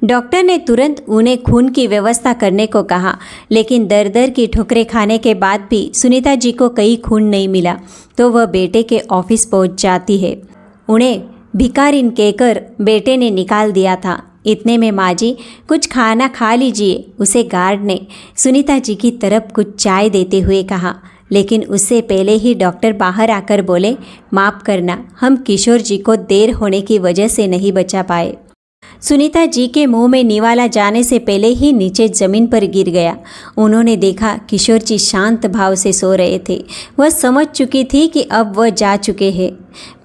Doctor ने तुरंत उन्हें खून की व्यवस्था करने को कहा, लेकिन दर दर की ठोकरें खाने के बाद भी सुनीता जी को कहीं खून नहीं मिला तो वह बेटे के ऑफिस पहुंच जाती है। उन्हें भिखारिन कहकर बेटे ने निकाल दिया था। इतने में माँ जी, कुछ खाना खा लीजिए, उसे गार्ड ने सुनीता जी की तरफ कुछ चाय देते हुए कहा। लेकिन उससे पहले ही डॉक्टर बाहर आकर बोले, माफ़ करना, हम किशोर जी को देर होने की वजह से नहीं बचा पाए। सुनीता जी के मुंह में निवाला जाने से पहले ही नीचे जमीन पर गिर गया। उन्होंने देखा किशोर जी शांत भाव से सो रहे थे। वह समझ चुकी थी कि अब वह जा चुके हैं,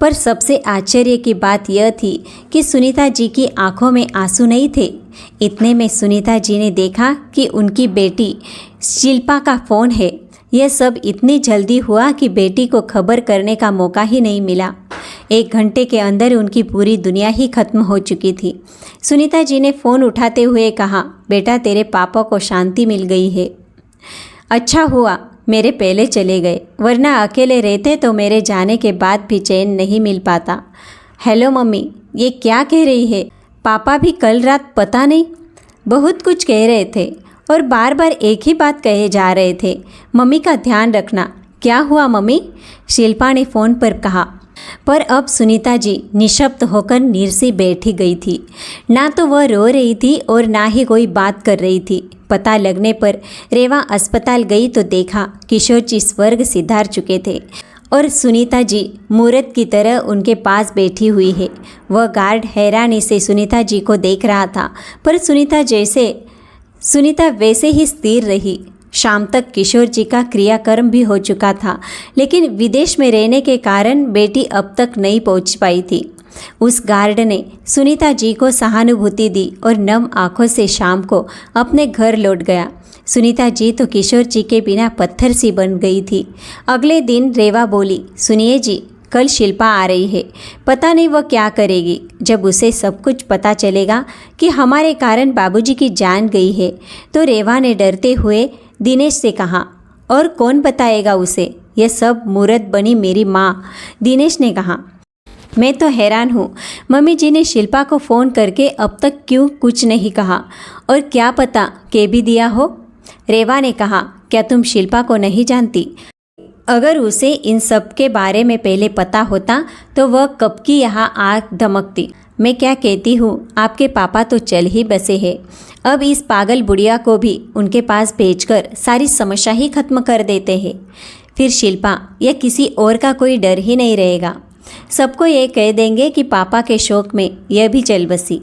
पर सबसे आश्चर्य की बात यह थी कि सुनीता जी की आंखों में आंसू नहीं थे। इतने में सुनीता जी ने देखा कि उनकी बेटी शिल्पा का फ़ोन है। यह सब इतनी जल्दी हुआ कि बेटी को खबर करने का मौका ही नहीं मिला। 1 घंटे के अंदर उनकी पूरी दुनिया ही खत्म हो चुकी थी। सुनीता जी ने फ़ोन उठाते हुए कहा, बेटा तेरे पापा को शांति मिल गई है। अच्छा हुआ मेरे पहले चले गए, वरना अकेले रहते तो मेरे जाने के बाद भी चैन नहीं मिल पाता। हेलो मम्मी, ये क्या कह रही है? पापा भी कल रात पता नहीं बहुत कुछ कह रहे थे और बार बार एक ही बात कहे जा रहे थे, मम्मी का ध्यान रखना। क्या हुआ मम्मी? शिल्पा ने फ़ोन पर कहा। पर अब सुनीता जी निशब्द होकर नीरसी बैठी गई थी। ना तो वह रो रही थी और ना ही कोई बात कर रही थी। पता लगने पर रेवा अस्पताल गई तो देखा किशोर जी स्वर्ग सिधार चुके थे और सुनीता जी मूर्त की तरह उनके पास बैठी हुई है। वह गार्ड हैरानी से सुनीता जी को देख रहा था, पर सुनीता वैसे ही स्थिर रही। शाम तक किशोर जी का क्रियाकर्म भी हो चुका था, लेकिन विदेश में रहने के कारण बेटी अब तक नहीं पहुंच पाई थी। उस गार्ड ने सुनीता जी को सहानुभूति दी और नम आंखों से शाम को अपने घर लौट गया। सुनीता जी तो किशोर जी के बिना पत्थर सी बन गई थी। अगले दिन रेवा बोली, सुनिए जी, कल शिल्पा आ रही है, पता नहीं वह क्या करेगी। जब उसे सब कुछ पता चलेगा कि हमारे कारण बाबूजी की जान गई है तो रेवा ने डरते हुए दिनेश से कहा, और कौन बताएगा उसे? यह सब मूर्त बनी मेरी माँ। दिनेश ने कहा, मैं तो हैरान हूँ, मम्मी जी ने शिल्पा को फ़ोन करके अब तक क्यों कुछ नहीं कहा, और क्या पता कह भी दिया हो। रेवा ने कहा, क्या तुम शिल्पा को नहीं जानती? अगर उसे इन सब के बारे में पहले पता होता तो वह कब की यहाँ आग धमकती। मैं क्या कहती हूँ, आपके पापा तो चल ही बसे हैं। अब इस पागल बुढ़िया को भी उनके पास भेजकर सारी समस्या ही खत्म कर देते हैं। फिर शिल्पा या किसी और का कोई डर ही नहीं रहेगा। सबको ये कह देंगे कि पापा के शौक में यह भी चल बसी।